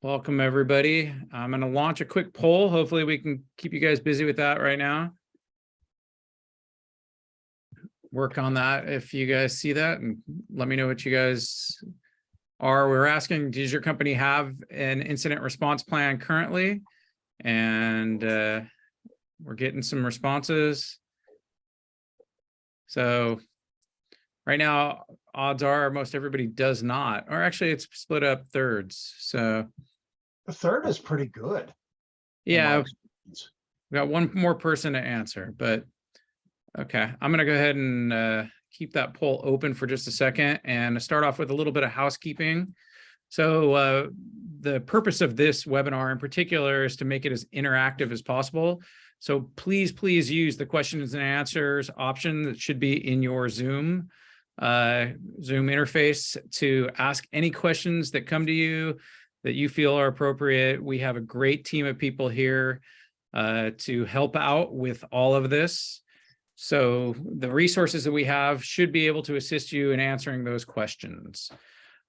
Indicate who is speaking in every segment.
Speaker 1: Welcome, everybody. I'm going to launch a quick poll. Hopefully we can keep you guys busy with that right now. Work on that if you guys see that, and let me know what you guys are. We're asking, does your company have an incident response plan currently? And we're getting some responses. So right now, odds are most everybody does not, or actually it's split up thirds. So
Speaker 2: the third is pretty good.
Speaker 1: Yeah, we got one more person to answer, but okay. I'm going to go ahead and keep that poll open for just a second and start off with a little bit of housekeeping. So the purpose of this webinar in particular is to make it as interactive as possible. So please use the questions and answers option that should be in your Zoom interface to ask any questions that come to you that you feel are appropriate. We have a great team of people here to help out with all of this. So the resources that we have should be able to assist you in answering those questions.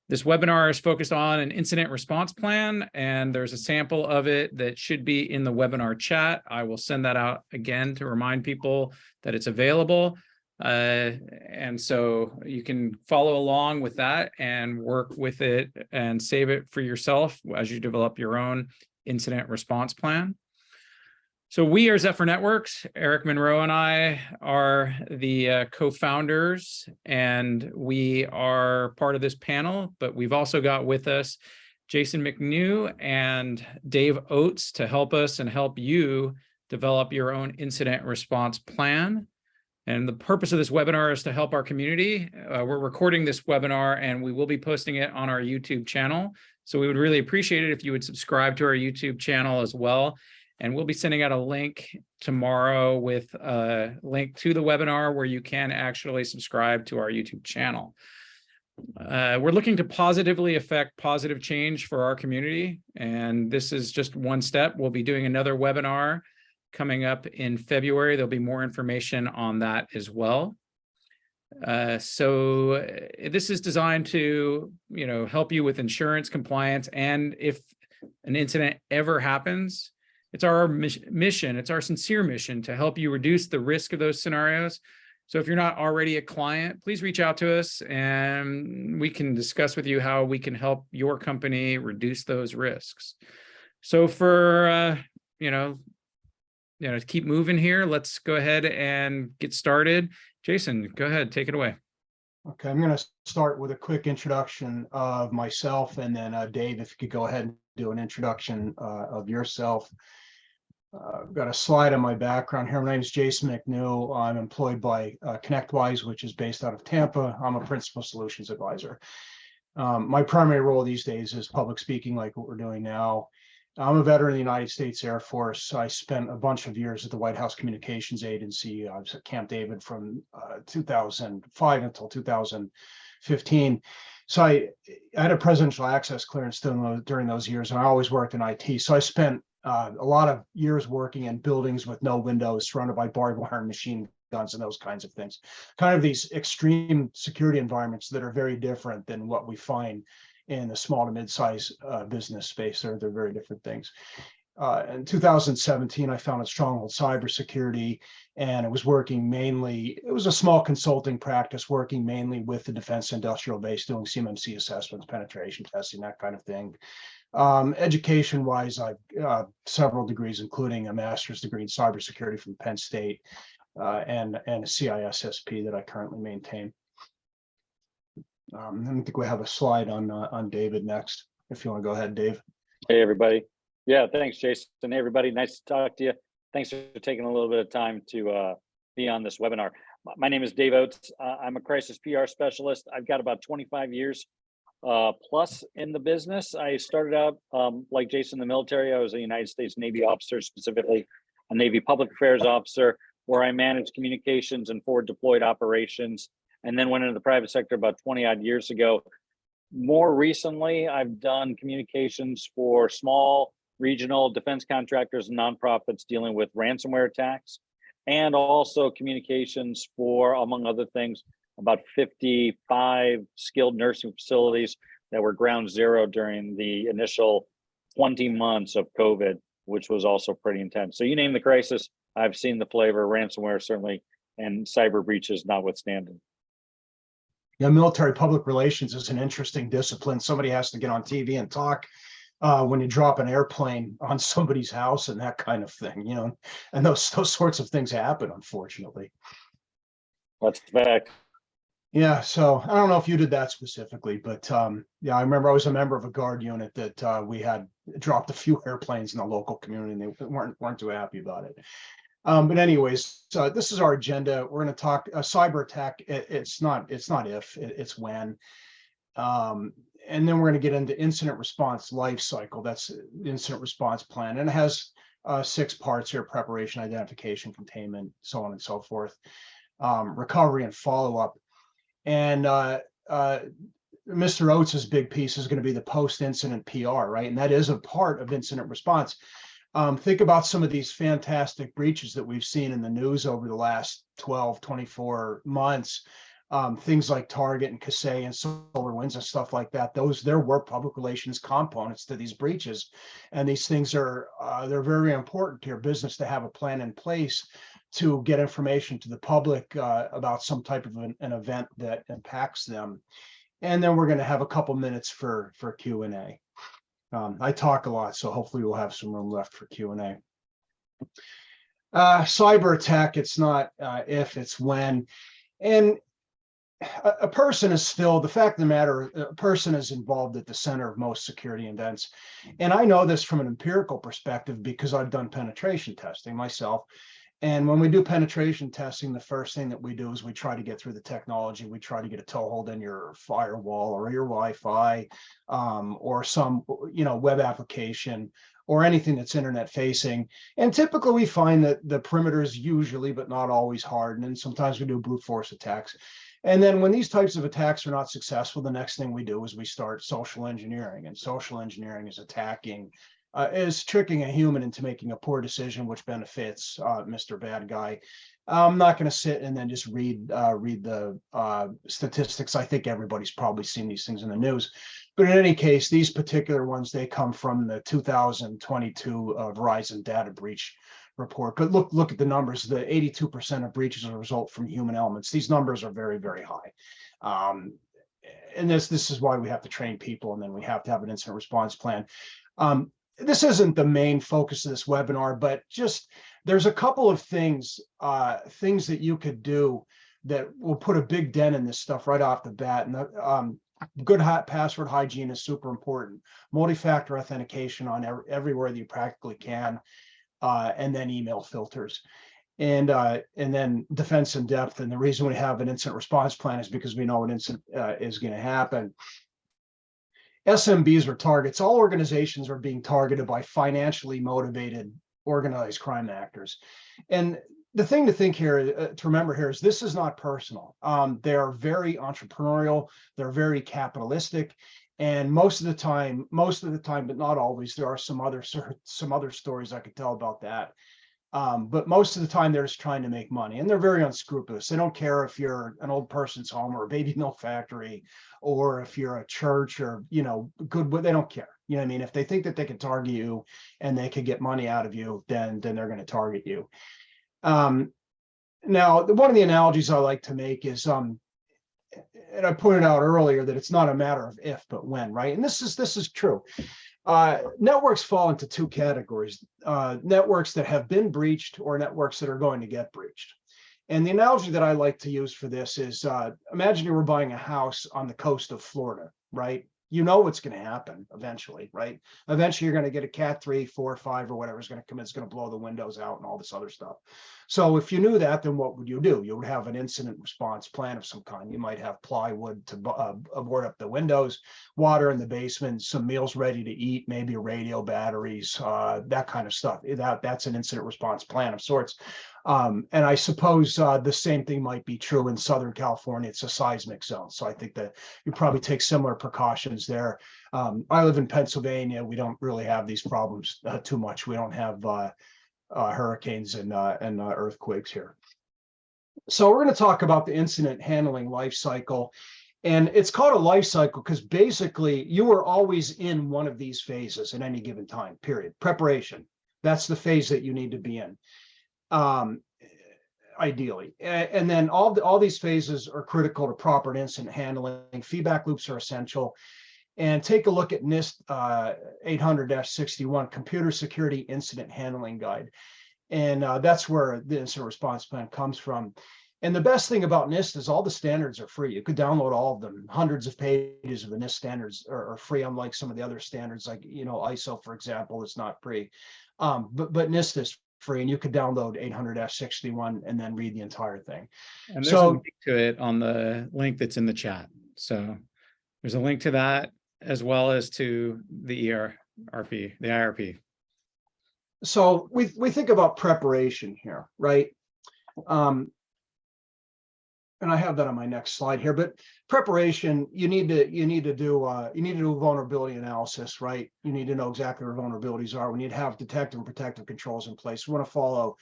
Speaker 1: This webinar is focused on an incident response plan, and there's a sample of it that should be in the webinar chat. I will send that out again to remind people that it's available. And so you can follow along with that and work with it and save it for yourself as you develop your own incident response plan. So we are Zephyr Networks. Eric Monroe and I are the co-founders, and we are part of this panel, but we've also got with us Jason McNew and Dave Oates to help us and help you develop your own incident response plan. And the purpose of this webinar is to help our community. We're recording this webinar and we will be posting it on our YouTube channel. So we would really appreciate it if you would subscribe to our YouTube channel as well. And we'll be sending out a link tomorrow with a link to the webinar where you can actually subscribe to our YouTube channel. We're looking to positively affect positive change for our community. And this is just one step. We'll be doing another webinar coming up in February. There'll be more information on that as well. So this is designed to, help you with insurance compliance. And if an incident ever happens, it's our mission, it's our sincere mission to help you reduce the risk of those scenarios. So if you're not already a client, please reach out to us and we can discuss with you how we can help your company reduce those risks. So for, to keep moving here, let's go ahead and get started. Jason, go ahead, take it away.
Speaker 2: Okay, I'm going to start with a quick introduction of myself, and then Dave, if you could go ahead and do an introduction of yourself. I've got a slide on my background here. My name is Jason McNew. I'm employed by ConnectWise, which is based out of Tampa. I'm a principal solutions advisor. My primary role these days is public speaking, like what we're doing now. I'm a veteran of the United States Air Force. I spent a bunch of years at the White House Communications Agency. I was at Camp David from 2005 until 2015. So I had a presidential access clearance during those years, and I always worked in IT. So I spent a lot of years working in buildings with no windows, surrounded by barbed wire and machine guns and those kinds of things. Kind of these extreme security environments that are very different than what we find in the small to mid-size business space. They're very different things. In 2017, I founded Stronghold Cybersecurity, and it was a small consulting practice working mainly with the defense industrial base, doing CMMC assessments, penetration testing, that kind of thing. Education-wise, I've several degrees, including a master's degree in cybersecurity from Penn State, and a CISSP that I currently maintain. I think we have a slide on David next. If you want to go ahead, Dave.
Speaker 3: Hey, everybody. Yeah, thanks, Jason. Hey, everybody. Nice to talk to you. Thanks for taking a little bit of time to be on this webinar. My name is Dave Oates. I'm a crisis PR specialist. I've got about 25 years plus in the business. I started out like Jason in the military. I was a United States Navy officer, specifically a Navy public affairs officer, where I managed communications and forward deployed operations, and then went into the private sector about 20 odd years ago. More recently, I've done communications for small regional defense contractors and nonprofits dealing with ransomware attacks, and also communications for, among other things, about 55 skilled nursing facilities that were ground zero during the initial 20 months of COVID, which was also pretty intense. So you name the crisis, I've seen the flavor, ransomware certainly, and cyber breaches notwithstanding.
Speaker 2: Yeah, military public relations is an interesting discipline. Somebody has to get on TV and talk when you drop an airplane on somebody's house and that kind of thing, you know, and those sorts of things happen, unfortunately.
Speaker 3: That's fact.
Speaker 2: Yeah, so I don't know if you did that specifically, but yeah, I remember I was a member of a guard unit that we had dropped a few airplanes in the local community, and they weren't too happy about it. But anyways, this is our agenda. We're going to talk a cyber attack. It's not if, it's when. And then we're going to get into incident response life cycle. That's the incident response plan, and it has 6 parts here: preparation, identification, containment, so on and so forth, recovery, and follow-up. And Mr. Oates' big piece is going to be the post-incident PR, right? And that is a part of incident response. Think about some of these fantastic breaches that we've seen in the news over the last 12, 24 months. Things like Target and Kaseya and SolarWinds and stuff like that. There were public relations components to these breaches. And these things are, they're very important to your business to have a plan in place to get information to the public about some type of an event that impacts them. And then we're going to have a couple minutes for Q&A. I talk a lot, so hopefully we'll have some room left for Q&A. Cyber attack, it's not if, it's when. And a person is still, the fact of the matter, a person is involved at the center of most security events. And I know this from an empirical perspective because I've done penetration testing myself. And when we do penetration testing, the first thing that we do is we try to get through the technology. We try to get a toehold in your firewall or your Wi-Fi or some, you know, web application or anything that's internet facing. And typically we find that the perimeter is usually, but not always, hardened. And sometimes we do brute force attacks. And then when these types of attacks are not successful, the next thing we do is we start social engineering. And social engineering is attacking, is tricking a human into making a poor decision, which benefits Mr. Bad Guy. I'm not going to sit and then just read the statistics. I think everybody's probably seen these things in the news. But in any case, these particular ones, they come from the 2022 Verizon data breach report. But look at the numbers. The 82% of breaches are a result from human elements. These numbers are very, very high. And this is why we have to train people, and then we have to have an incident response plan. This isn't the main focus of this webinar, but just there's a couple of things that you could do that will put a big dent in this stuff right off the bat. And good password hygiene is super important. Multi-factor authentication on everywhere that you practically can, and then email filters. And then defense in depth. And the reason we have an incident response plan is because we know an incident is going to happen. SMBs are targets. All organizations are being targeted by financially motivated organized crime actors. And the thing to think here, to remember here, is this is not personal. They are very entrepreneurial. They're very capitalistic. And most of the time, but not always, there are some other stories I could tell about that. But most of the time they're just trying to make money, and they're very unscrupulous. They don't care if you're an old person's home or a baby milk factory, or if you're a church or, you know, Goodwood. They don't care. You know what I mean? If they think that they can target you and they could get money out of you, then they're going to target you. Now, one of the analogies I like to make is, and I pointed out earlier that it's not a matter of if, but when, right? And this is true. Networks fall into 2 categories: networks that have been breached or networks that are going to get breached. And the analogy that I like to use for this is, imagine you were buying a house on the coast of Florida, right? You know what's going to happen eventually, right? Eventually you're going to get a Cat 3, 4, 5, or whatever is going to come in. It's going to blow the windows out and all this other stuff. So if you knew that, then what would you do? You would have an incident response plan of some kind. You might have plywood to board up the windows, water in the basement, some meals ready to eat, maybe radio batteries, that kind of stuff. That's an incident response plan of sorts. And I suppose the same thing might be true in Southern California. It's a seismic zone. So I think that you probably take similar precautions there. I live in Pennsylvania. We don't really have these problems too much. We don't have hurricanes and earthquakes here. So we're going to talk about the incident handling life cycle. And it's called a life cycle because basically you are always in one of these phases at any given time, period. Preparation, that's the phase that you need to be in, ideally. And then all these phases are critical to proper incident handling. Feedback loops are essential. And take a look at NIST 800-61, Computer Security Incident Handling Guide. And that's where the incident response plan comes from. And the best thing about NIST is all the standards are free. You could download all of them. Hundreds of pages of the NIST standards are free, unlike some of the other standards, like, ISO, for example, is not free. But NIST is free, and you could download 800-61 and then read the entire thing.
Speaker 1: And there's a link to it on the link that's in the chat. So there's a link to that, as well as to the ERP, the IRP.
Speaker 2: So we think about preparation here, right? And I have that on my next slide here, but preparation, you need to do vulnerability analysis, right? You need to know exactly where vulnerabilities are. We need to have detective and protective controls in place. We want to follow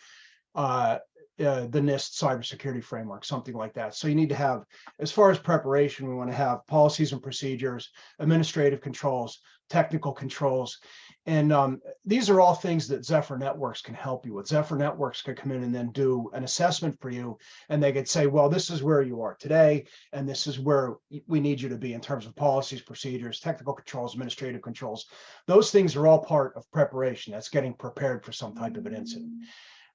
Speaker 2: the NIST cybersecurity framework, something like that. So you need to have, as far as preparation, we want to have policies and procedures, administrative controls, technical controls. And these are all things that Zephyr Networks can help you with. Zephyr Networks could come in and then do an assessment for you, and they could say, well, this is where you are today, and this is where we need you to be in terms of policies, procedures, technical controls, administrative controls. Those things are all part of preparation. That's getting prepared for some type of an incident.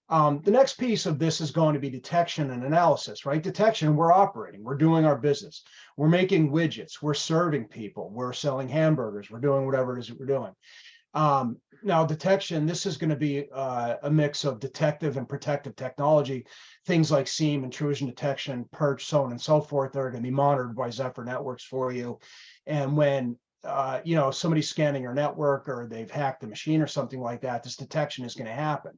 Speaker 2: The next piece of this is going to be detection and analysis, right? Detection, we're operating, we're doing our business, we're making widgets, we're serving people, we're selling hamburgers, we're doing whatever it is that we're doing. Now, detection, this is going to be a mix of detective and protective technology. Things like SIEM, intrusion detection, perch, so on and so forth, that are going to be monitored by Zephyr Networks for you. And when somebody's scanning your network, or they've hacked the machine or something like that, this detection is going to happen.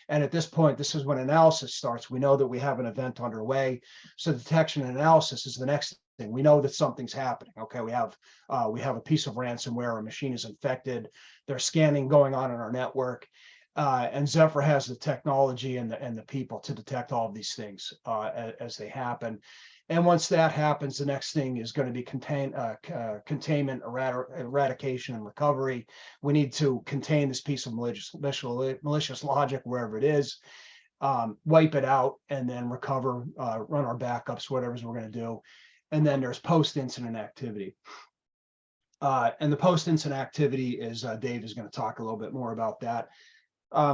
Speaker 2: And at this point, this is when analysis starts. We know that we have an event underway. So detection and analysis is the next thing. We know that something's happening. Okay, we have a piece of ransomware, a machine is infected, there's scanning going on in our network. And Zephyr has the technology and the people to detect all of these things as they happen. And once that happens, the next thing is going to be containment, eradication, and recovery. We need to contain this piece of malicious logic wherever it is, wipe it out, and then recover, run our backups, whatever we're going to do. And then there's post-incident activity. And the post-incident activity is, Dave is going to talk a little bit more about that.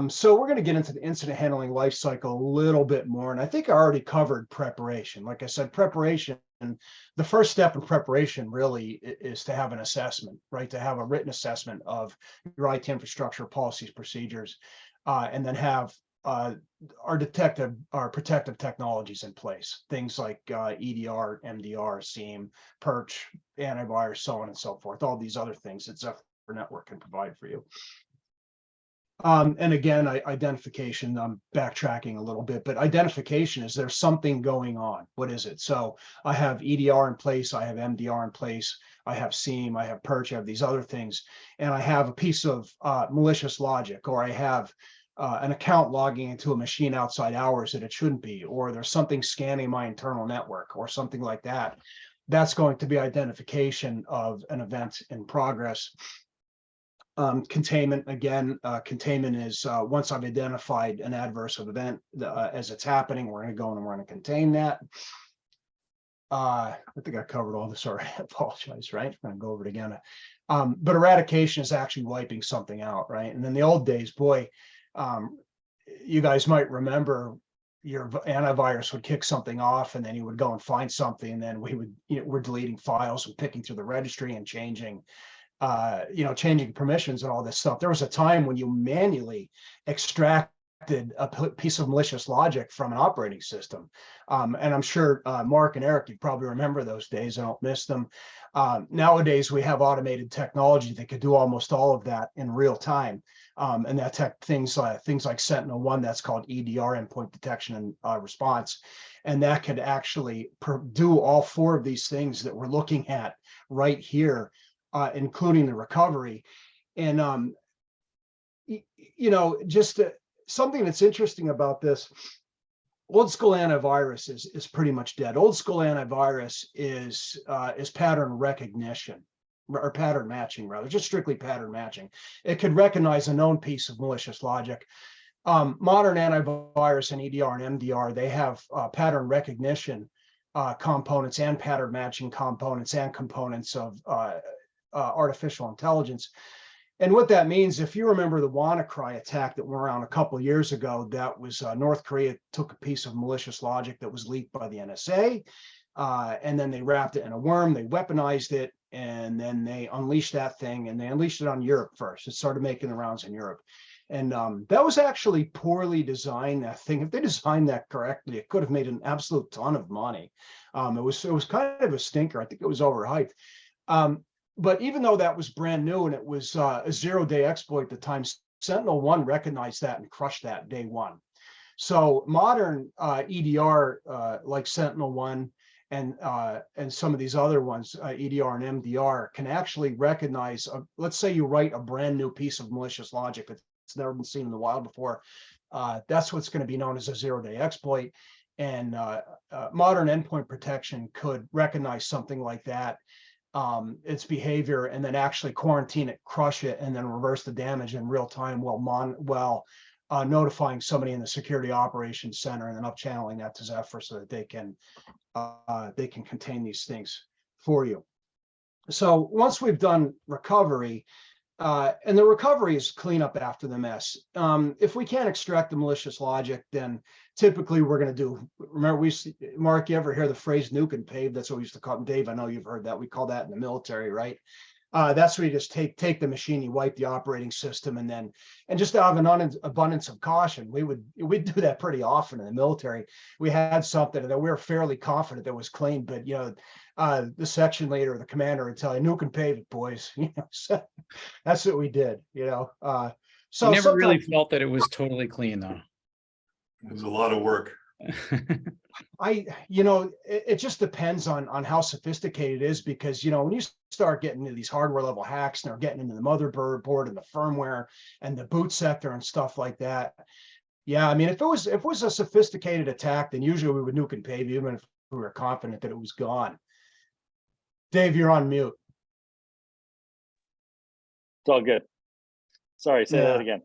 Speaker 2: So we're going to get into the incident handling life cycle a little bit more. And I think I already covered preparation. Like I said, preparation, the first step in preparation really is to have an assessment, right? To have a written assessment of your IT infrastructure, policies, procedures, and then have our protective technologies in place. Things like EDR, MDR, SIEM, perch, antivirus, so on and so forth. All these other things that Zephyr Network can provide for you. And again, identification, I'm backtracking a little bit, but identification is there's something going on. What is it? So I have EDR in place, I have MDR in place, I have SIEM, I have perch, I have these other things, and I have a piece of malicious logic, or I have an account logging into a machine outside hours that it shouldn't be, or there's something scanning my internal network or something like that. That's going to be identification of an event in progress. Containment, again, containment is once I've identified an adverse event as it's happening, we're going to go and we're going to contain that. I think I covered all this already. I apologize, right? I'm going to go over it again. But eradication is actually wiping something out, right? And in the old days, boy, you guys might remember your antivirus would kick something off, and then you would go and find something, and then we're deleting files and picking through the registry and changing permissions and all this stuff. There was a time when you manually extracted a piece of malicious logic from an operating system. And I'm sure Mark and Eric, you probably remember those days. I don't miss them. Nowadays, we have automated technology that could do almost all of that in real time. And that things like Sentinel-1, that's called EDR, endpoint detection and response. And that could actually do all four of these things that we're looking at right here, including the recovery. And, just something that's interesting about this old school antivirus is pretty much dead. Old school antivirus is pattern recognition or pattern matching, rather, just strictly pattern matching. It could recognize a known piece of malicious logic. Modern antivirus and EDR and MDR, they have pattern recognition components and pattern matching components and components of artificial intelligence. And what that means, if you remember the WannaCry attack that went around a couple of years ago, that was North Korea took a piece of malicious logic that was leaked by the NSA, and then they wrapped it in a worm, they weaponized it, and then they unleashed that thing, and they unleashed it on Europe first. It started making the rounds in Europe. And that was actually poorly designed, that thing. If they designed that correctly, it could have made an absolute ton of money. It was kind of a stinker. I think it was overhyped. But even though that was brand new and it was a 0-day exploit at the time, Sentinel-1 recognized that and crushed that day one. So modern EDR like Sentinel-1 and some of these other ones, EDR and MDR, can actually recognize, let's say you write a brand new piece of malicious logic that's never been seen in the wild before. That's what's going to be known as a 0-day exploit. And modern endpoint protection could recognize something like that, its behavior, and then actually quarantine it, crush it, and then reverse the damage in real time while notifying somebody in the security operations center and then up channeling that to Zephyr so that they can contain these things for you. So once we've done recovery, and the recovery is cleanup after the mess. If we can't extract the malicious logic, then typically we're going to do, remember, Mark, you ever hear the phrase nuke and pave? That's what we used to call it. Dave, I know you've heard that. We call that in the military, right? That's where you just take the machine, you wipe the operating system, and just out of an abundance of caution, we'd do that pretty often in the military. We had something that we were fairly confident that was clean, but the section leader or the commander would tell you, nuke and pave it, boys. So that's what we did. So
Speaker 1: I never really felt that it was totally clean, though.
Speaker 4: It was a lot of work.
Speaker 2: It just depends on how sophisticated it is, because when you start getting into these hardware level hacks and they're getting into the motherboard and the firmware and the boot sector and stuff like that. Yeah, I mean, if it was a sophisticated attack, then usually we would nuke and pave, even if we were confident that it was gone. Dave, you're on mute.
Speaker 3: It's all good. Sorry, say that again.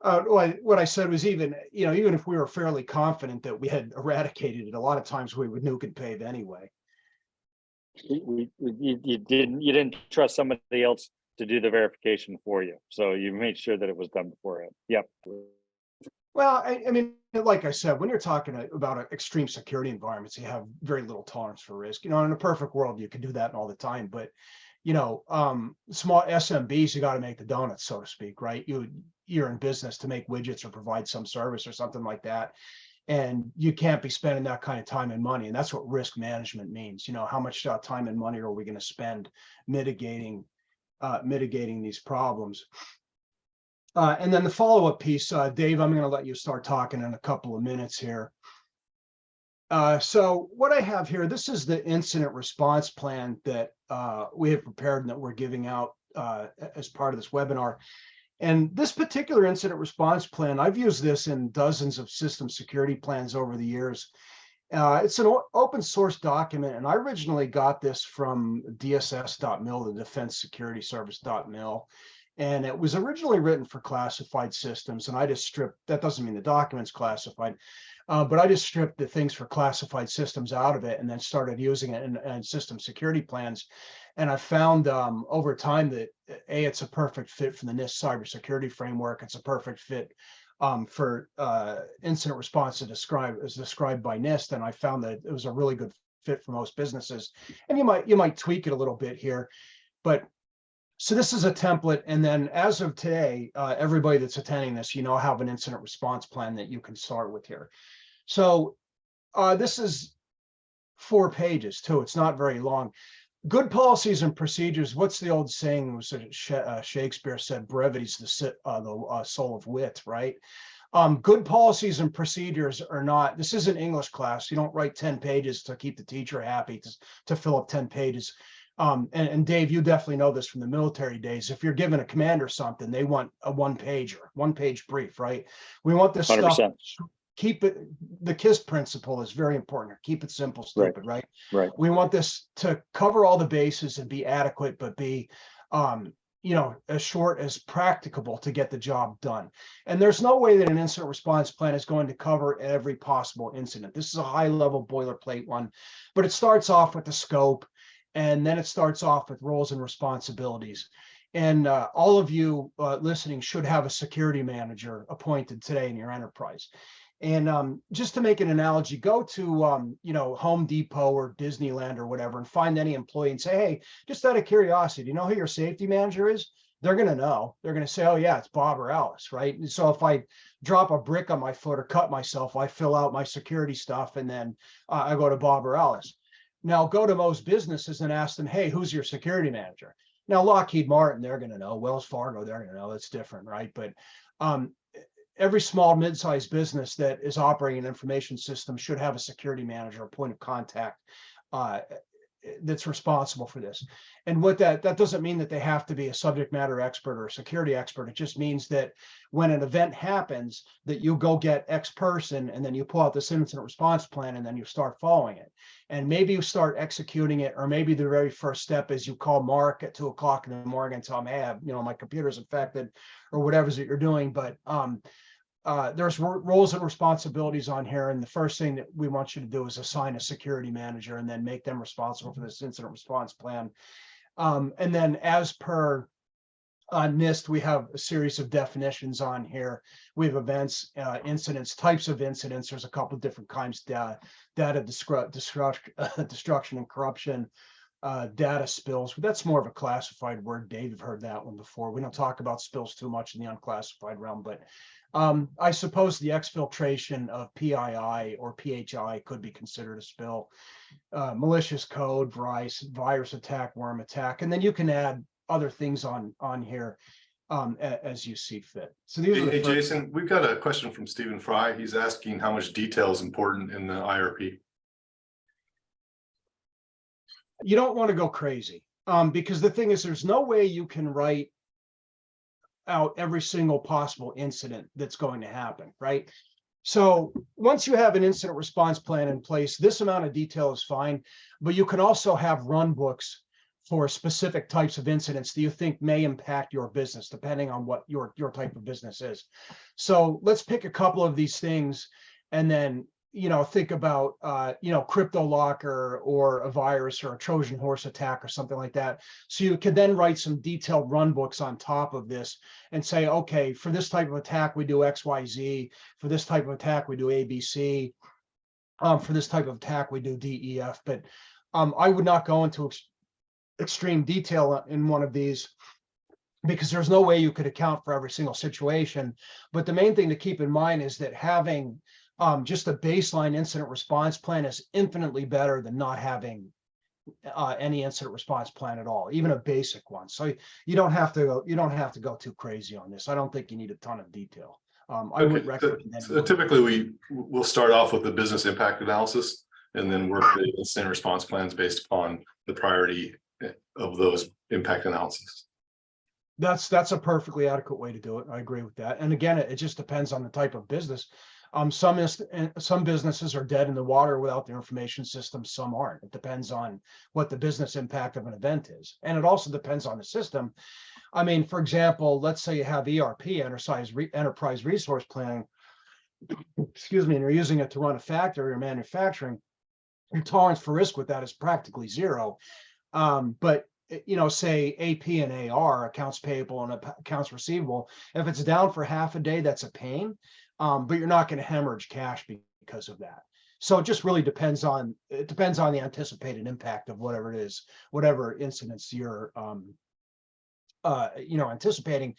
Speaker 2: What I said was, even if we were fairly confident that we had eradicated it, a lot of times we would nuke and pave anyway.
Speaker 3: You didn't trust somebody else to do the verification for you, so you made sure that it was done beforehand. Yep.
Speaker 2: Well, I mean, like I said, when you're talking about extreme security environments, you have very little tolerance for risk. In a perfect world, you can do that all the time, but small SMBs, you got to make the donuts, so to speak, right? You're in business to make widgets or provide some service or something like that. And you can't be spending that kind of time and money. And that's what risk management means. How much time and money are we going to spend mitigating these problems? And then the follow-up piece, Dave, I'm going to let you start talking in a couple of minutes here. So what I have here, this is the incident response plan that we have prepared and that we're giving out as part of this webinar. And this particular incident response plan, I've used this in dozens of system security plans over the years. It's an open source document, and I originally got this from DSS.mil, the Defense Security Service.mil. And it was originally written for classified systems, and I just stripped, that doesn't mean the document's classified, but I just stripped the things for classified systems out of it and then started using it in system security plans. And I found over time that it's a perfect fit for the NIST cybersecurity framework. It's a perfect fit for incident response as described by NIST. And I found that it was a really good fit for most businesses. And you might tweak it a little bit here, but so this is a template. And then as of today, everybody that's attending this, have an incident response plan that you can start with here. So this is 4 pages too. It's not very long. Good policies and procedures. What's the old saying? Was Shakespeare said, "Brevity's the soul of wit," right? Good policies and procedures are not. This isn't English class. You don't write 10 pages to keep the teacher happy to fill up 10 pages. And Dave, you definitely know this from the military days. If you're giving a commander something, they want a one page brief, right? We want this 100%. Stuff keep it, the KISS principle is very important. Keep it simple, stupid, right?
Speaker 3: Right.
Speaker 2: We want this to cover all the bases and be adequate, but be, as short as practicable to get the job done. And there's no way that an incident response plan is going to cover every possible incident. This is a high level boilerplate one, but it starts off with the scope, and then it starts off with roles and responsibilities. And all of you listening should have a security manager appointed today in your enterprise. And just to make an analogy, go to Home Depot or Disneyland or whatever, and find any employee and say, hey, just out of curiosity, do you know who your safety manager is? They're going to know. They're going to say, oh yeah, it's Bob or Alice, right? And so if I drop a brick on my foot or cut myself, I fill out my security stuff, and then I go to Bob or Alice. Now go to most businesses and ask them, hey, who's your security manager? Now, Lockheed Martin, they're going to know. Wells Fargo, they're going to know. That's different, right? But every small, mid-sized business that is operating an information system should have a security manager, a point of contact that's responsible for this. And what that doesn't mean that they have to be a subject matter expert or a security expert. It just means that when an event happens, that you go get X person, and then you pull out this incident response plan, and then you start following it. And maybe you start executing it, or maybe the very first step is you call Mark at 2:00 in the morning and tell him, hey, my computer's infected, or whatever it is that you're doing. But there's roles and responsibilities on here, and the first thing that we want you to do is assign a security manager, and then make them responsible for this incident response plan. And then, as per NIST, we have a series of definitions on here. We have events, incidents, types of incidents. There's a couple of different kinds: data destruction and corruption, data spills. But that's more of a classified word. Dave, you've heard that one before. We don't talk about spills too much in the unclassified realm, but I suppose the exfiltration of PII or PHI could be considered a spill. Malicious code, virus attack, worm attack, and then you can add other things on here as you see fit. So these are
Speaker 4: Hey, Jason, we've got a question from Stephen Fry. He's asking how much detail is important in the IRP.
Speaker 2: You don't want to go crazy, because the thing is, there's no way you can write out every single possible incident that's going to happen, right? So once you have an incident response plan in place, this amount of detail is fine, but you can also have run books for specific types of incidents that you think may impact your business, depending on what your type of business is. So let's pick a couple of these things, and then think about crypto locker, or a virus, or a Trojan horse attack, or something like that. So you can then write some detailed run books on top of this and say, okay, for this type of attack, we do XYZ. For this type of attack, we do ABC. For this type of attack, we do DEF. But I would not go into extreme detail in one of these, because there's no way you could account for every single situation. But the main thing to keep in mind is that having just a baseline incident response plan is infinitely better than not having any incident response plan at all, even a basic one. So you don't have to go too crazy on this. I don't think you need a ton of detail. I would recommend.
Speaker 4: So typically we'll start off with the business impact analysis, and then work the incident response plans based upon the priority of those impact analysis.
Speaker 2: That's a perfectly adequate way to do it. I agree with that. And again, it just depends on the type of business. Some businesses are dead in the water without their information system. Some aren't. It depends on what the business impact of an event is. And it also depends on the system. I mean, for example, let's say you have ERP, enterprise resource planning, excuse me, and you're using it to run a factory or manufacturing. Your tolerance for risk with that is practically zero. But say AP and AR, accounts payable and accounts receivable, if it's down for half a day, that's a pain. But you're not going to hemorrhage cash because of that. So it just really depends on the anticipated impact of whatever it is, whatever incidents you're anticipating.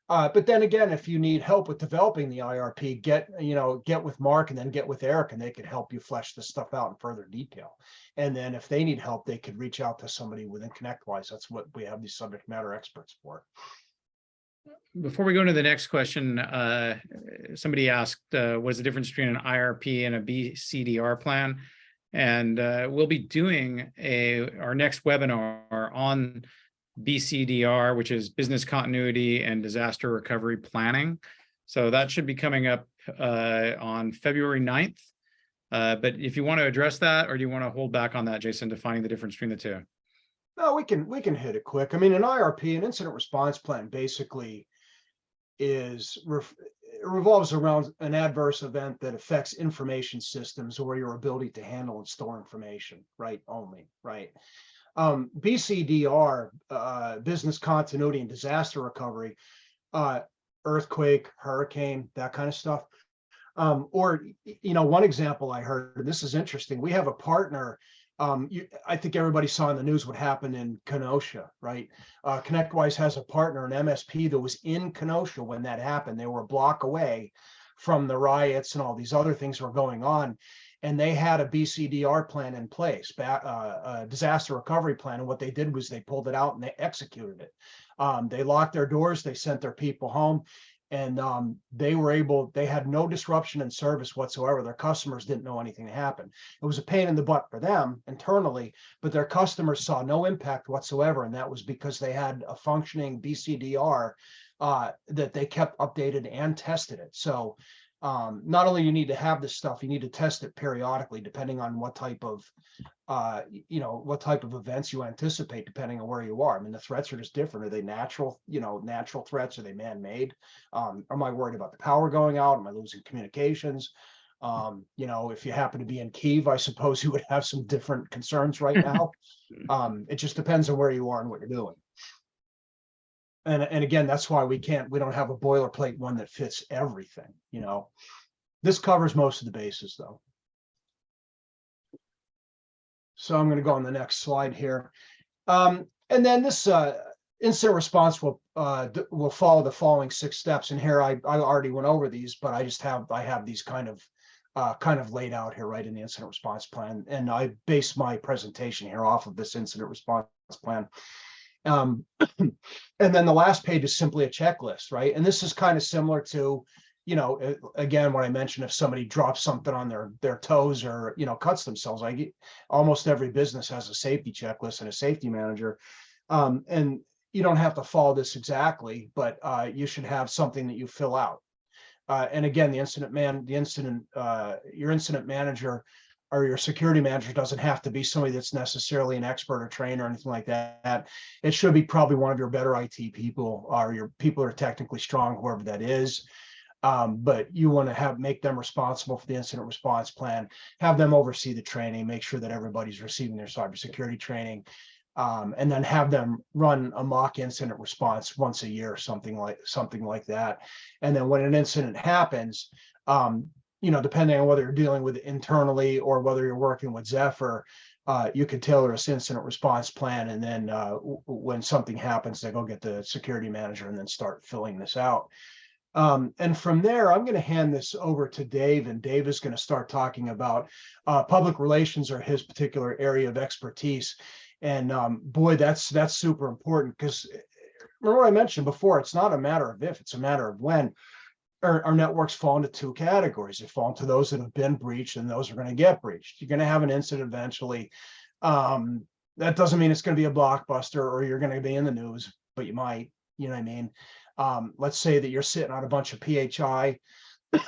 Speaker 2: But then again, if you need help with developing the IRP, get with Mark, and then get with Eric, and they could help you flesh this stuff out in further detail. And then if they need help, they could reach out to somebody within ConnectWise. That's what we have these subject matter experts for.
Speaker 1: Before we go into the next question, somebody asked, what is the difference between an IRP and a BCDR plan? And we'll be doing our next webinar on BCDR, which is business continuity and disaster recovery planning. So that should be coming up on February 9th. But if you want to address that, or do you want to hold back on that, Jason, defining the difference between the two?
Speaker 2: No, we can hit it quick. I mean, an IRP, an incident response plan, basically it revolves around an adverse event that affects information systems or your ability to handle and store information, right? Only, right? BCDR, business continuity and disaster recovery, earthquake, hurricane, that kind of stuff. Or, one example I heard, and this is interesting. We have a partner. I think everybody saw in the news what happened in Kenosha, right? ConnectWise has a partner, an MSP, that was in Kenosha when that happened. They were a block away from the riots and all these other things were going on. And they had a BCDR plan in place, a disaster recovery plan. And what they did was they pulled it out and they executed it. They locked their doors, they sent their people home. And they had no disruption in service whatsoever. Their customers didn't know anything happened. It was a pain in the butt for them internally, but their customers saw no impact whatsoever. And that was because they had a functioning BCDR that they kept updated and tested it. So not only you need to have this stuff, you need to test it periodically, depending on what type of events you anticipate, depending on where you are. I mean, the threats are just different. Are they natural threats? Are they man-made? Am I worried about the power going out? Am I losing communications? If you happen to be in Kyiv, I suppose you would have some different concerns right now. It just depends on where you are and what you're doing. And again, that's why we don't have a boilerplate one that fits everything. This covers most of the bases, though. So I'm going to go on the next slide here. And then this incident response will follow the following 6 steps. And here I already went over these, but I have these kind of laid out here, right, in the incident response plan. And I base my presentation here off of this incident response plan. And then the last page is simply a checklist, right? And this is kind of similar to, again, what I mentioned, if somebody drops something on their toes or, cuts themselves, almost every business has a safety checklist and a safety manager. And you don't have to follow this exactly, but you should have something that you fill out. And again, your incident manager or your security manager doesn't have to be somebody that's necessarily an expert or trained or anything like that. It should be probably one of your better IT people or your people who are technically strong, whoever that is. But you want to make them responsible for the incident response plan, have them oversee the training, make sure that everybody's receiving their cybersecurity training, and then have them run a mock incident response once a year, something like that. And then when an incident happens, depending on whether you're dealing with it internally or whether you're working with Zephyr, you could tailor this incident response plan. And then when something happens, they go get the security manager and then start filling this out. And from there, I'm going to hand this over to Dave, and Dave is going to start talking about public relations or his particular area of expertise. And boy, that's super important, because remember what I mentioned before, it's not a matter of if, it's a matter of when. Our networks fall into 2 categories. They fall into those that have been breached and those are going to get breached. You're going to have an incident eventually. That doesn't mean it's going to be a blockbuster or you're going to be in the news, but you might, you know what I mean? Let's say that you're sitting on a bunch of PHI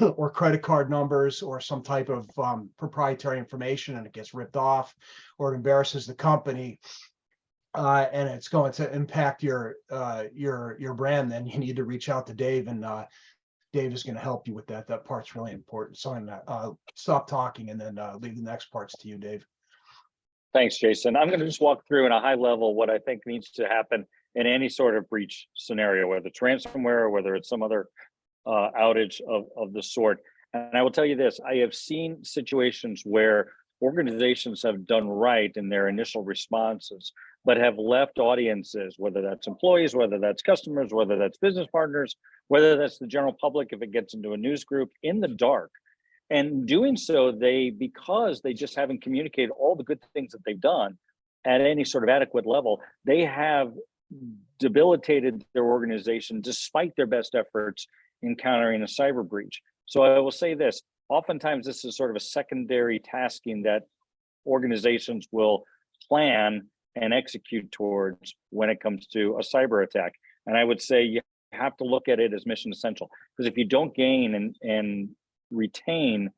Speaker 2: or credit card numbers or some type of proprietary information, and it gets ripped off or it embarrasses the company. And it's going to impact your brand. Then you need to reach out to Dave, and Dave is going to help you with that. That part's really important. So I'm going to stop talking and then leave the next parts to you, Dave.
Speaker 3: Thanks, Jason. I'm going to just walk through in a high level what I think needs to happen in any sort of breach scenario, whether it's ransomware or whether it's some other outage of the sort. And I will tell you this, I have seen situations where organizations have done right in their initial responses, but have left audiences, whether that's employees, whether that's customers, whether that's business partners, whether that's the general public, if it gets into a news group, in the dark. And doing so, because they just haven't communicated all the good things that they've done at any sort of adequate level, they have debilitated their organization despite their best efforts in countering a cyber breach. So I will say this, oftentimes this is sort of a secondary tasking that organizations will plan and execute towards when it comes to a cyber attack. And I would say you have to look at it as mission essential, because if you don't gain and retain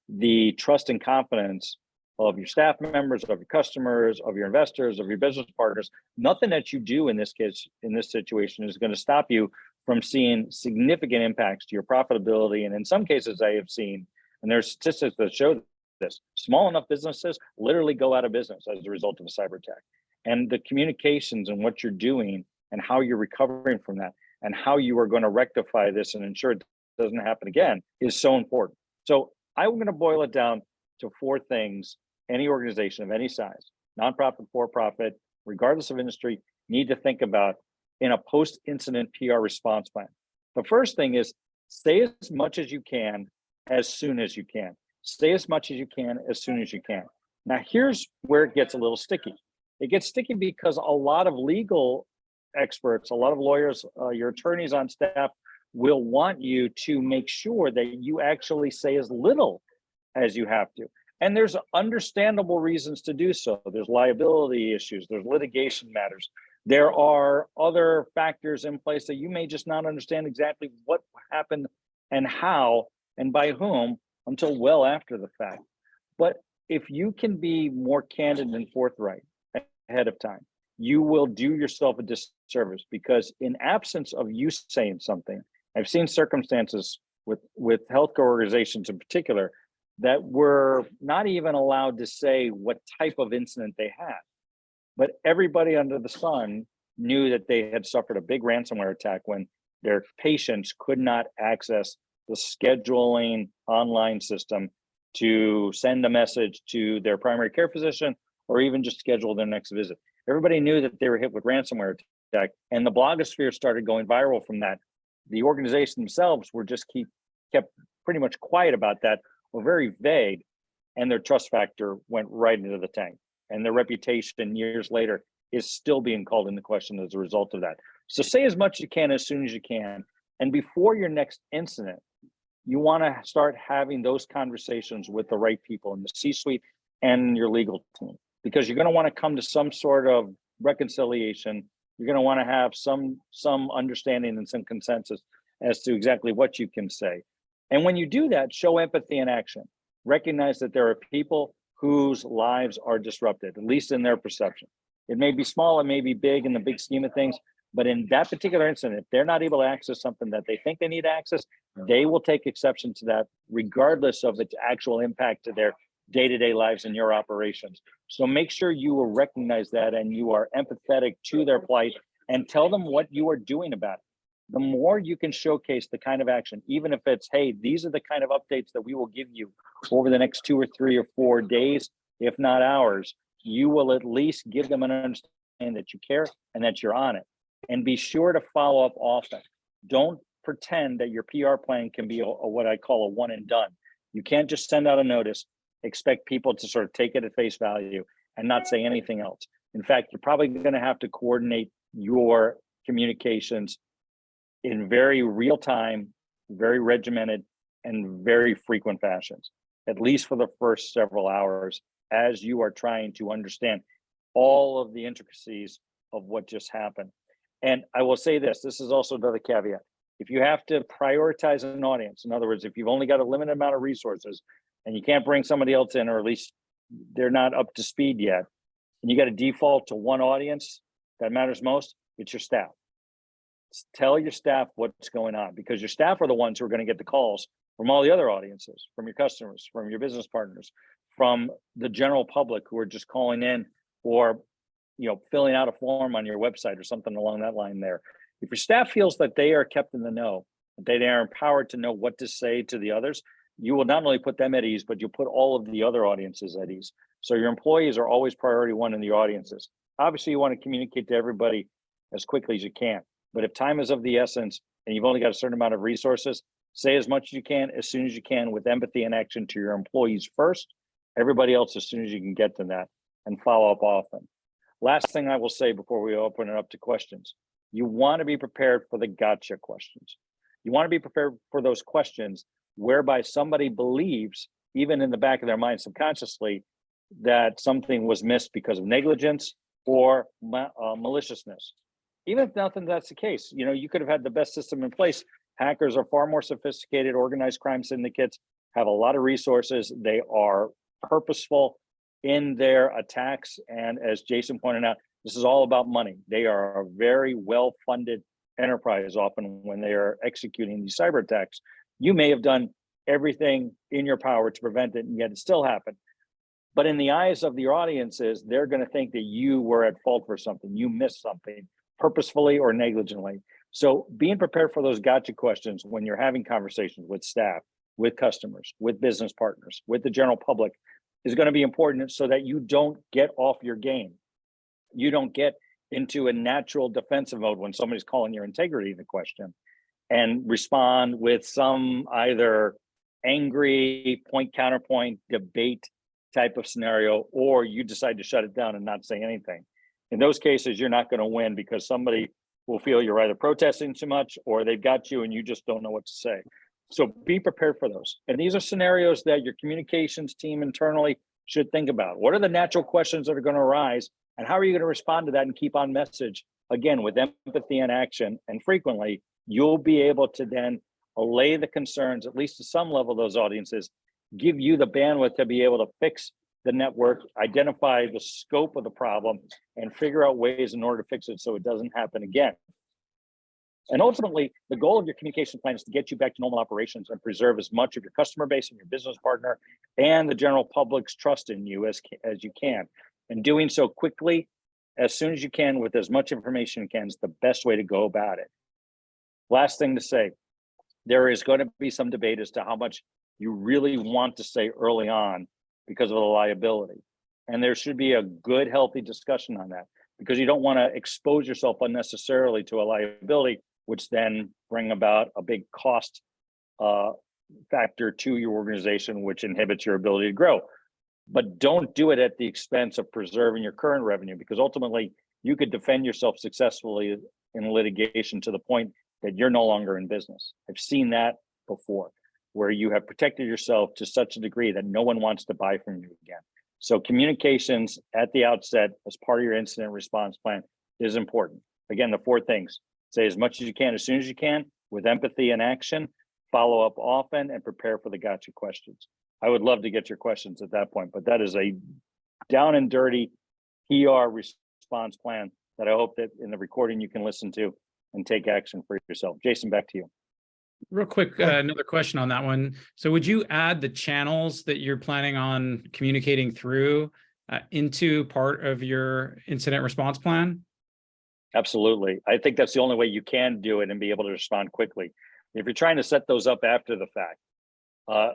Speaker 3: the trust and confidence of your staff members, of your customers, of your investors, of your business partners, nothing that you do in this case, in this situation, is going to stop you from seeing significant impacts to your profitability. And in some cases I have seen, and there's statistics that show this, small enough businesses literally go out of business as a result of a cyber attack. And the communications and what you're doing and how you're recovering from that and how you are going to rectify this and ensure it doesn't happen again is so important. So I'm going to boil it down to 4 things any organization of any size, nonprofit, for-profit, regardless of industry, need to think about in a post-incident PR response plan. The first thing is say as much as you can, as soon as you can. Say as much as you can, as soon as you can. Now, here's where it gets a little sticky. It gets sticky because a lot of legal experts, a lot of lawyers, your attorneys on staff will want you to make sure that you actually say as little as you have to. And there's understandable reasons to do so. There's liability issues, there's litigation matters. There are other factors in place that you may just not understand exactly what happened and how and by whom until well after the fact. But if you can be more candid and forthright ahead of time, you will do yourself a disservice, because in absence of you saying something, I've seen circumstances with healthcare organizations in particular that were not even allowed to say what type of incident they had. But everybody under the sun knew that they had suffered a big ransomware attack when their patients could not access the scheduling online system to send a message to their primary care physician or even just schedule their next visit. Everybody knew that they were hit with ransomware attack, and the blogosphere started going viral from that. The organization themselves were just kept pretty much quiet about that, or very vague, and their trust factor went right into the tank. And their reputation years later is still being called into question as a result of that. So say as much as you can, as soon as you can. And before your next incident, you want to start having those conversations with the right people in the C-suite and your legal team, because you're going to want to come to some sort of reconciliation. You're going to want to have some understanding and some consensus as to exactly what you can say. And when you do that, show empathy in action. Recognize that there are people whose lives are disrupted, at least in their perception. It may be small, it may be big in the big scheme of things, but in that particular incident, if they're not able to access something that they think they need to access, they will take exception to that, regardless of its actual impact to their day-to-day lives and your operations. So make sure you will recognize that and you are empathetic to their plight and tell them what you are doing about it. The more you can showcase the kind of action, even if it's, hey, these are the kind of updates that we will give you over the next 2 or 3 or 4 days, if not hours, you will at least give them an understanding that you care and that you're on it. And be sure to follow up often. Don't pretend that your PR plan can be a what I call a one and done. You can't just send out a notice, expect people to sort of take it at face value and not say anything else. In fact, you're probably going to have to coordinate your communications in very real time, very regimented, and very frequent fashions, at least for the first several hours, as you are trying to understand all of the intricacies of what just happened. And I will say this is also another caveat. If you have to prioritize an audience, in other words, if you've only got a limited amount of resources and you can't bring somebody else in, or at least they're not up to speed yet, and you got to default to one audience that matters most, it's your staff. Tell your staff what's going on, because your staff are the ones who are going to get the calls from all the other audiences, from your customers, from your business partners, from the general public who are just calling in or filling out a form on your website or something along that line there. If your staff feels that they are kept in the know, that they are empowered to know what to say to the others, you will not only put them at ease, but you'll put all of the other audiences at ease. So your employees are always priority one in the audiences. Obviously, you want to communicate to everybody as quickly as you can. But if time is of the essence and you've only got a certain amount of resources, say as much as you can, as soon as you can, with empathy and action to your employees first, everybody else as soon as you can get to that, and follow up often. Last thing I will say before we open it up to questions, you want to be prepared for the gotcha questions. You want to be prepared for those questions whereby somebody believes, even in the back of their mind subconsciously, that something was missed because of negligence or maliciousness. even if nothing, that's the case. You know, you could have had the best system in place. Hackers are far more sophisticated. Organized crime syndicates have a lot of resources. They are purposeful in their attacks. And as Jason pointed out, this is all about money. They are a very well-funded enterprise often when they are executing these cyber attacks. You may have done everything in your power to prevent it, and yet it still happened. But in the eyes of the audiences, they're going to think that you were at fault for something. You missed something purposefully or negligently. So being prepared for those gotcha questions when you're having conversations with staff, with customers, with business partners, with the general public is going to be important so that you don't get off your game. You don't get into a natural defensive mode when somebody's calling your integrity into question and respond with some either angry point counterpoint debate type of scenario, or you decide to shut it down and not say anything. In those cases, you're not going to win because somebody will feel you're either protesting too much or they've got you and you just don't know what to say. So be prepared for those. And these are scenarios that your communications team internally should think about. What are the natural questions that are going to arise and how are you going to respond to that and keep on message? Again, with empathy and action. And frequently, you'll be able to then allay the concerns, at least to some level, of those audiences, give you the bandwidth to be able to fix the network, identify the scope of the problem, and figure out ways in order to fix it so it doesn't happen again. And ultimately, the goal of your communication plan is to get you back to normal operations and preserve as much of your customer base and your business partner and the general public's trust in you as you can. And doing so quickly, as soon as you can, with as much information you can, is the best way to go about it. Last thing to say, there is going to be some debate as to how much you really want to say early on because of the liability. And there should be a good, healthy discussion on that because you don't want to expose yourself unnecessarily to a liability, which then bring about a big cost factor to your organization, which inhibits your ability to grow. But don't do it at the expense of preserving your current revenue, because ultimately you could defend yourself successfully in litigation to the point that you're no longer in business. I've seen that before, where you have protected yourself to such a degree that no one wants to buy from you again. So communications at the outset as part of your incident response plan is important. Again, the 4 things: say as much as you can, as soon as you can, with empathy and action, follow up often, and prepare for the gotcha questions. I would love to get your questions at that point, but that is a down and dirty PR response plan that I hope that in the recording you can listen to and take action for yourself. Jason, back to you.
Speaker 1: Real quick, another question on that one. So would you add the channels that you're planning on communicating through into part of your incident response plan?
Speaker 3: Absolutely. I think that's the only way you can do it and be able to respond quickly. If you're trying to set those up after the fact,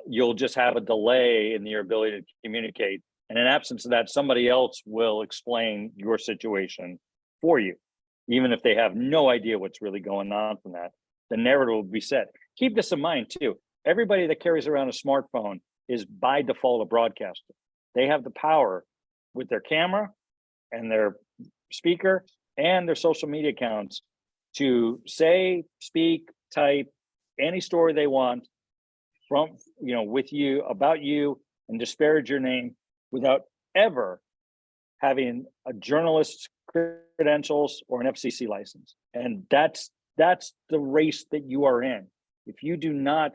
Speaker 3: you'll just have a delay in your ability to communicate. And in absence of that, somebody else will explain your situation for you, even if they have no idea what's really going on from that. The narrative will be set. Keep this in mind too. Everybody that carries around a smartphone is by default a broadcaster. They have the power with their camera and their speaker and their social media accounts to say, speak, type any story they want from, with you, about you, and disparage your name without ever having a journalist's credentials or an FCC license. And that's the race that you are in. If you do not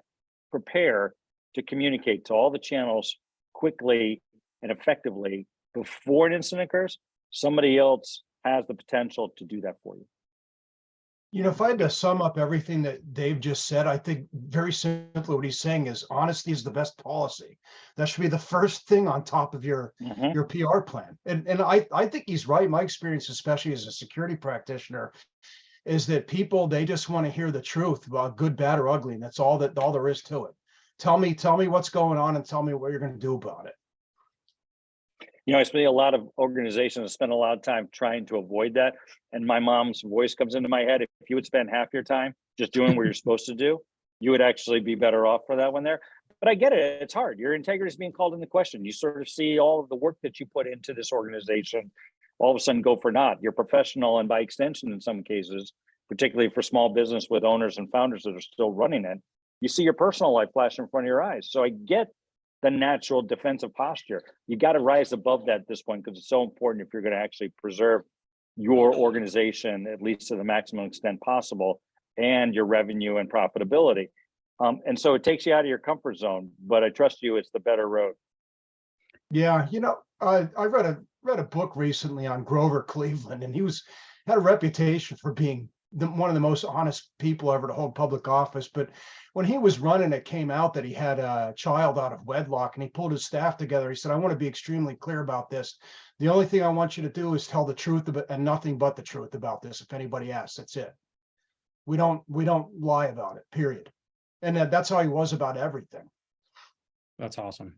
Speaker 3: prepare to communicate to all the channels quickly and effectively before an incident occurs, somebody else has the potential to do that for you.
Speaker 2: If I had to sum up everything that Dave just said, I think very simply what he's saying is honesty is the best policy. That should be the first thing on top of your PR plan. And I think he's right. My experience, especially as a security practitioner, is that people, they just want to hear the truth about good, bad, or ugly. And that's all there is to it. Tell me what's going on and tell me what you're going to do about it.
Speaker 3: I spend a lot of organizations spend a lot of time trying to avoid that. And my mom's voice comes into my head. If you would spend half your time just doing what you're supposed to do, you would actually be better off for that one there. But I get it. It's hard. Your integrity is being called into question. You sort of see all of the work that you put into this organization all of a sudden go for naught. You're professional, and by extension, in some cases, particularly for small business with owners and founders that are still running it, you see your personal life flash in front of your eyes. So I get the natural defensive posture. You got to rise above that at this point because it's so important if you're going to actually preserve your organization, at least to the maximum extent possible, and your revenue and profitability. And so it takes you out of your comfort zone, but I trust you, it's the better road.
Speaker 2: Yeah, I read a book recently on Grover Cleveland, and he had a reputation for being one of the most honest people ever to hold public office. But when he was running, it came out that he had a child out of wedlock, and he pulled his staff together. He said, "I want to be extremely clear about this. The only thing I want you to do is tell the truth and nothing but the truth about this. If anybody asks, that's it. We don't lie about it, period." And that's how he was about everything.
Speaker 1: That's awesome.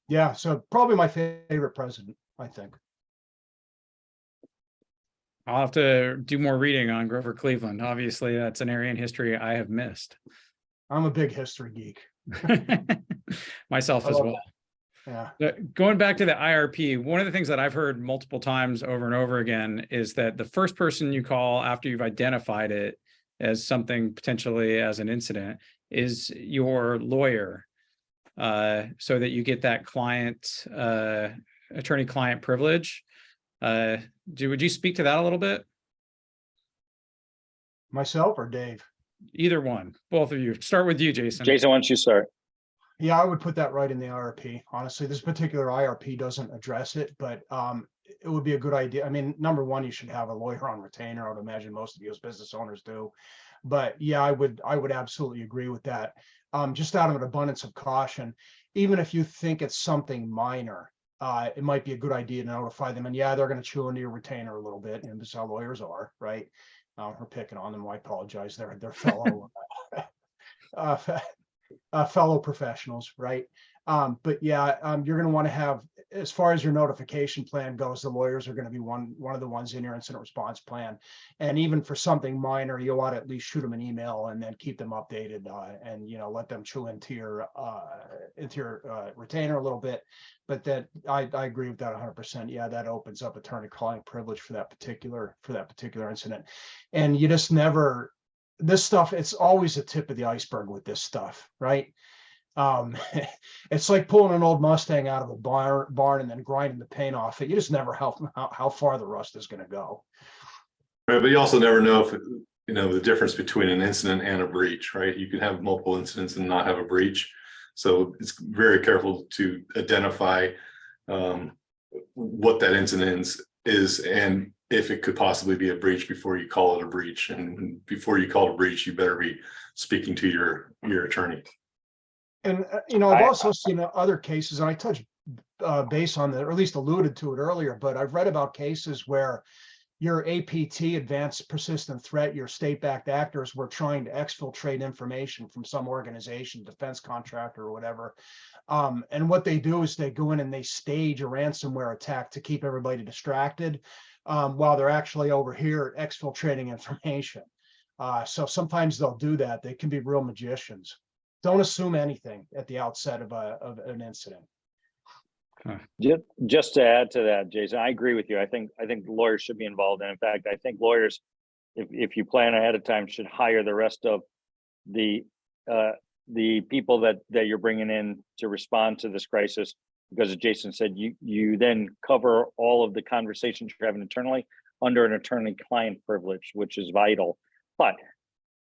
Speaker 2: Yeah, so probably my favorite president, I think.
Speaker 1: I'll have to do more reading on Grover Cleveland. Obviously, that's an area in history I have missed.
Speaker 2: I'm a big history geek.
Speaker 1: Myself as well.
Speaker 2: Yeah.
Speaker 1: Going back to the IRP, one of the things that I've heard multiple times over and over again is that the first person you call after you've identified it as something potentially as an incident is your lawyer, so that you get that client, attorney-client privilege. Would you speak to that a little bit?
Speaker 2: Myself or Dave?
Speaker 1: Either one, both of you. Start with you, Jason.
Speaker 3: Jason, why don't you start?
Speaker 2: Yeah, I would put that right in the IRP. Honestly, this particular IRP doesn't address it, but it would be a good idea. I mean, number one, you should have a lawyer on retainer. I would imagine most of you as business owners do. But yeah, I would absolutely agree with that. Just out of an abundance of caution, even if you think it's something minor, it might be a good idea to notify them. And yeah, they're going to chew into your retainer a little bit, and this is how lawyers are, right? We're picking on them. I apologize. They're fellow fellow professionals, right? But yeah, you're going to want to have, as far as your notification plan goes, the lawyers are going to be one of the ones in your incident response plan. And even for something minor, you ought to at least shoot them an email and then keep them updated, and let them chew into your retainer a little bit. But that I agree with that 100%. Yeah, that opens up attorney-client privilege for that particular incident, and you just never. This stuff, it's always the tip of the iceberg with this stuff, right? It's like pulling an old Mustang out of a barn and then grinding the paint off it. You just never how far the rust is going to go.
Speaker 4: Right, but you also never know if the difference between an incident and a breach, right? You can have multiple incidents and not have a breach, so it's very careful to identify what that incident is and if it could possibly be a breach before you call it a breach. And before you call it a breach, you better be speaking to your attorney.
Speaker 2: And I've also seen other cases, and I touched base on that, or at least alluded to it earlier, but I've read about cases where your APT, advanced persistent threat, your state-backed actors were trying to exfiltrate information from some organization, defense contractor or whatever. And what they do is they go in and they stage a ransomware attack to keep everybody distracted, while they're actually over here exfiltrating information. So sometimes they'll do that. They can be real magicians. Don't assume anything at the outset of an incident.
Speaker 3: Just to add to that, Jason, I agree with you. I think lawyers should be involved. And in fact, I think lawyers, if you plan ahead of time, should hire the rest of the people that you're bringing in to respond to this crisis. Because as Jason said, you then cover all of the conversations you're having internally under an attorney-client privilege, which is vital. But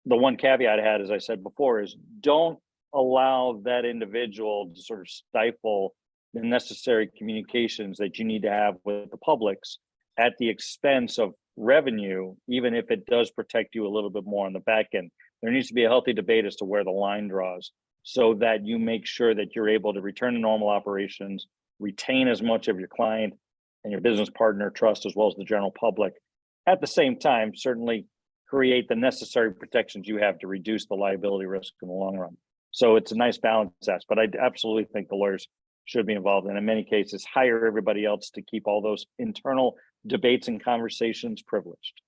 Speaker 3: the one caveat I had, as I said before, is don't allow that individual to sort of stifle the necessary communications that you need to have with the publics at the expense of revenue, even if it does protect you a little bit more on the back end. There needs to be a healthy debate as to where the line draws, so that you make sure that you're able to return to normal operations, retain as much of your client and your business partner trust as well as the general public. At the same time, certainly create the necessary protections you have to reduce the liability risk in the long run. So it's a nice balance act, but I absolutely think the lawyers should be involved, and in many cases hire everybody else to keep all those internal debates and conversations privileged.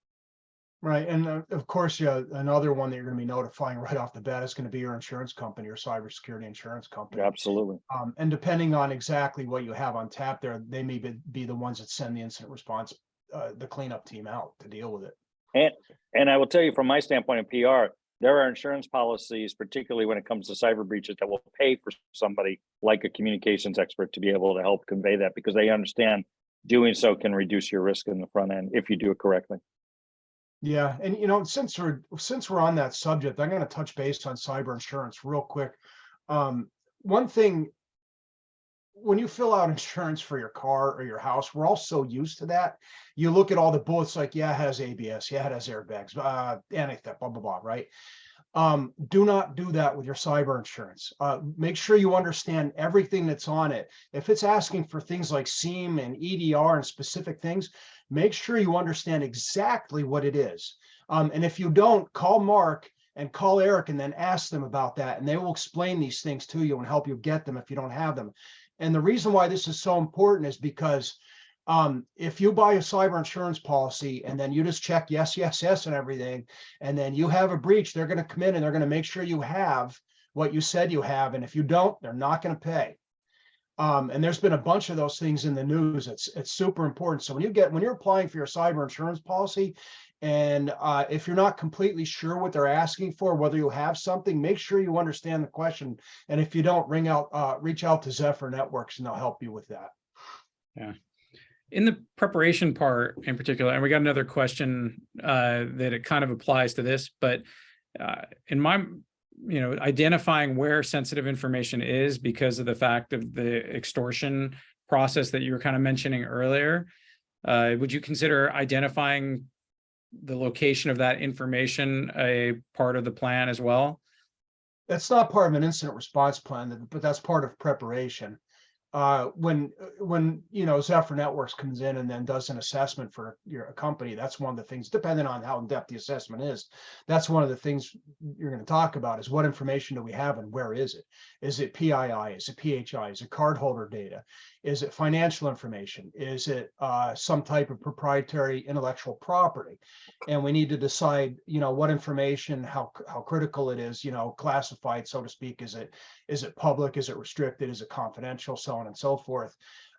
Speaker 2: Right. And of course, yeah, another one that you're going to be notifying right off the bat is going to be your insurance company or cybersecurity insurance company.
Speaker 3: Absolutely.
Speaker 2: And depending on exactly what you have on tap there, they may be the ones that send the incident response, the cleanup team out to deal with it.
Speaker 3: And I will tell you from my standpoint of PR, there are insurance policies, particularly when it comes to cyber breaches, that will pay for somebody like a communications expert to be able to help convey that, because they understand doing so can reduce your risk in the front end if you do it correctly.
Speaker 2: Yeah, and since we're on that subject, I'm going to touch base on cyber insurance real quick. One thing, when you fill out insurance for your car or your house, we're all so used to that. You look at all the bullets like, yeah, it has ABS, yeah, it has airbags, anti-theft, blah, blah, blah, right? Do not do that with your cyber insurance. Make sure you understand everything that's on it. If it's asking for things like SIEM and EDR and specific things, make sure you understand exactly what it is. And if you don't, call Mark and call Eric and then ask them about that. And they will explain these things to you and help you get them if you don't have them. And the reason why this is so important is because if you buy a cyber insurance policy and then you just check yes, yes, yes, and everything, and then you have a breach, they're going to come in and they're going to make sure you have what you said you have. And if you don't, they're not going to pay. And there's been a bunch of those things in the news. It's super important. So when you're applying for your cyber insurance policy, and if you're not completely sure what they're asking for, whether you have something, make sure you understand the question. And if you don't, reach out to Zephyr Networks and they'll help you with that.
Speaker 1: Yeah. In the preparation part in particular, and we got another question that it kind of applies to this, but in my, identifying where sensitive information is because of the fact of the extortion process that you were kind of mentioning earlier, would you consider identifying the location of that information a part of the plan as well?
Speaker 2: That's not part of an incident response plan, but that's part of preparation. When Zephyr Networks comes in and then does an assessment for your company, that's one of the things, depending on how in-depth the assessment is, that's one of the things you're going to talk about is what information do we have and where is it? Is it PII? Is it PHI? Is it cardholder data? Is it financial information? Is it some type of proprietary intellectual property? And we need to decide, what information, how critical it is, classified, so to speak. Is it public? Is it restricted? Is it confidential? So on and so forth.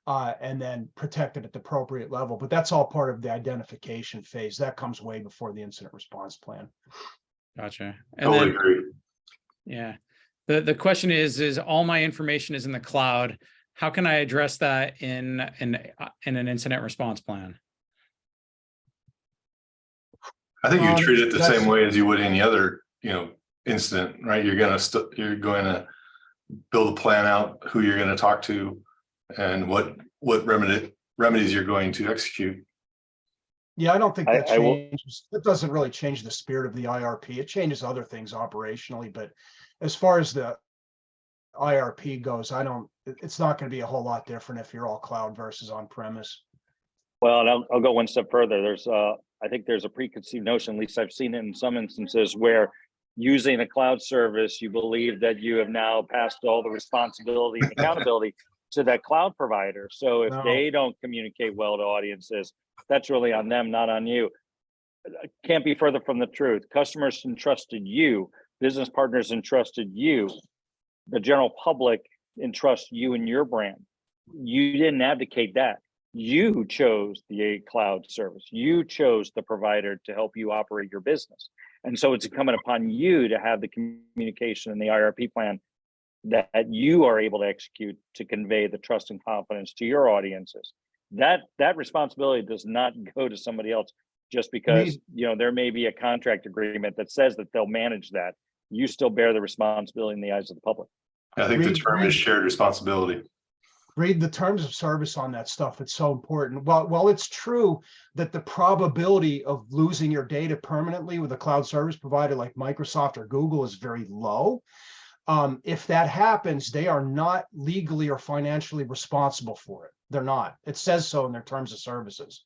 Speaker 2: And then protected at the appropriate level. But that's all part of the identification phase. That comes way before the incident response plan.
Speaker 1: Gotcha. And
Speaker 4: Totally
Speaker 1: then,
Speaker 4: agree.
Speaker 1: yeah, the question is all my information is in the cloud. How can I address that in an incident response plan?
Speaker 4: I think you treat it the same way as you would any other, incident, right? You're going to build a plan out, who you're going to talk to, and what remedies you're going to execute.
Speaker 2: Yeah, I don't think that changes. It doesn't really change the spirit of the IRP. It changes other things operationally, but as far as the IRP goes, it's not going to be a whole lot different if you're all cloud versus on premise.
Speaker 3: Well, and I'll go one step further. I think there's a preconceived notion, at least I've seen it in some instances, where using a cloud service, you believe that you have now passed all the responsibility and accountability to that cloud provider. So if they don't communicate well to audiences, that's really on them, not on you. Can't be further from the truth. Customers entrusted you, business partners entrusted you, the general public entrusts you and your brand. You didn't abdicate that. You chose the cloud service. You chose the provider to help you operate your business. And so it's incumbent upon you to have the communication in the IRP plan that you are able to execute to convey the trust and confidence to your audiences. That responsibility does not go to somebody else just because there may be a contract agreement that says that they'll manage that. You still bear the responsibility in the eyes of the public.
Speaker 4: I think the term is shared responsibility.
Speaker 2: Read the terms of service on that stuff. It's so important. While it's true that the probability of losing your data permanently with a cloud service provider like Microsoft or Google is very low, if that happens, they are not legally or financially responsible for it. They're not. It says so in their terms of services.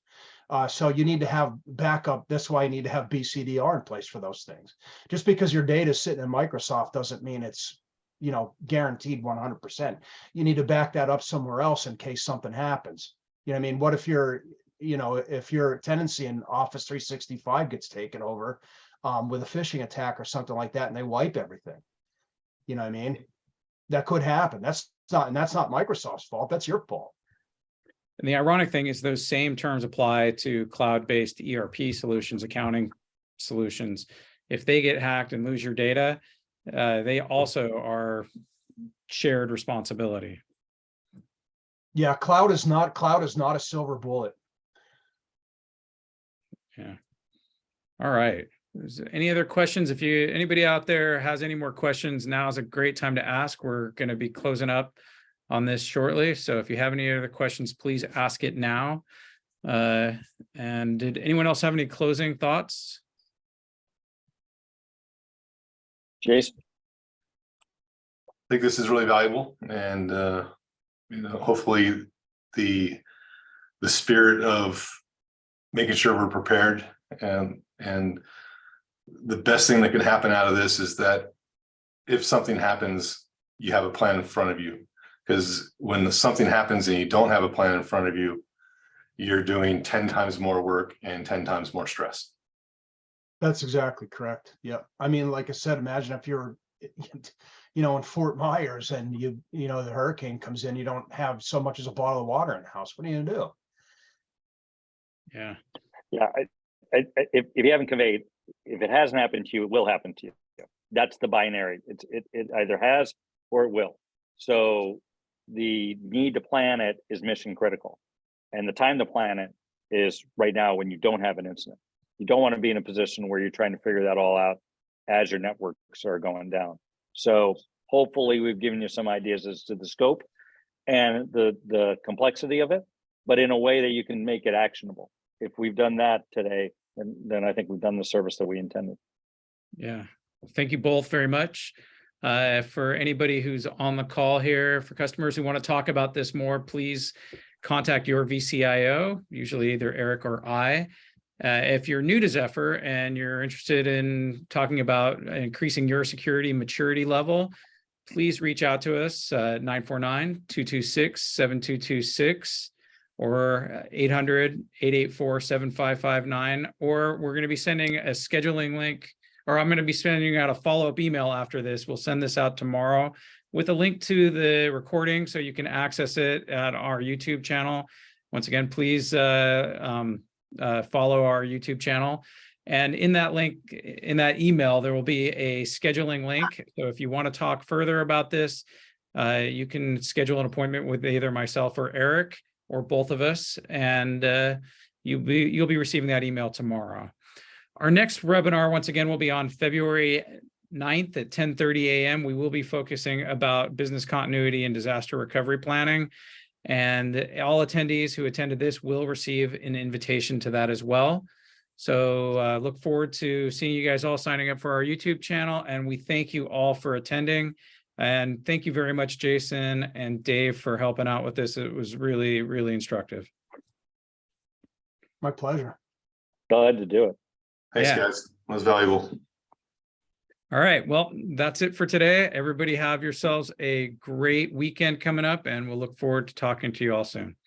Speaker 2: So you need to have backup. That's why you need to have BCDR in place for those things. Just because your data is sitting in Microsoft doesn't mean it's guaranteed 100%. You need to back that up somewhere else in case something happens. What if if your tenancy in Office 365 gets taken over with a phishing attack or something like that, and they wipe everything? That could happen. That's not Microsoft's fault. That's your fault.
Speaker 1: And the ironic thing is those same terms apply to cloud-based ERP solutions, accounting solutions. If they get hacked and lose your data, they also are shared responsibility.
Speaker 2: Yeah, cloud is not a silver bullet.
Speaker 1: Yeah. All right. Is there any other questions? If anybody out there has any more questions, now is a great time to ask. We're going to be closing up on this shortly. So if you have any other questions, please ask it now. And did anyone else have any closing thoughts?
Speaker 3: Jason?
Speaker 4: I think this is really valuable, and hopefully the spirit of making sure we're prepared, and the best thing that can happen out of this is that if something happens, you have a plan in front of you. Because when something happens and you don't have a plan in front of you, you're doing 10 times more work and 10 times more stress.
Speaker 2: That's exactly correct. Yeah. I mean, like I said, imagine if you're, in Fort Myers and the hurricane comes in, you don't have so much as a bottle of water in the house. What are you gonna do?
Speaker 1: Yeah.
Speaker 3: Yeah, if you haven't conveyed, if it hasn't happened to you, it will happen to you. That's the binary. It either has or it will. So the need to plan it is mission critical, and the time to plan it is right now when you don't have an incident. You don't want to be in a position where you're trying to figure that all out as your networks are going down. So hopefully we've given you some ideas as to the scope and the complexity of it, but in a way that you can make it actionable. If we've done that today, then I think we've done the service that we intended.
Speaker 1: Yeah. Thank you both very much. For anybody who's on the call here, for customers who want to talk about this more, please contact your VCIO, usually either Eric or I. If you're new to Zephyr and you're interested in talking about increasing your security maturity level, please reach out to us, 949-226-7226 or 800-884-7559, or we're going to be sending a scheduling link, or I'm going to be sending out a follow-up email after this. We'll send this out tomorrow with a link to the recording so you can access it at our YouTube channel. Once again, please follow our YouTube channel. And in that link, in that email, there will be a scheduling link. So if you want to talk further about this, you can schedule an appointment with either myself or Eric or both of us, and you'll be receiving that email tomorrow. Our next webinar, once again, will be on February 9th at 10:30 a.m. We will be focusing about business continuity and disaster recovery planning. And all attendees who attended this will receive an invitation to that as well. So look forward to seeing you guys all signing up for our YouTube channel. And we thank you all for attending. And thank you very much, Jason and Dave, for helping out with this. It was really, really instructive.
Speaker 2: My pleasure.
Speaker 3: Glad to do it.
Speaker 4: Thanks, guys. That was valuable.
Speaker 1: All right. Well, that's it for today. Everybody have yourselves a great weekend coming up, and we'll look forward to talking to you all soon.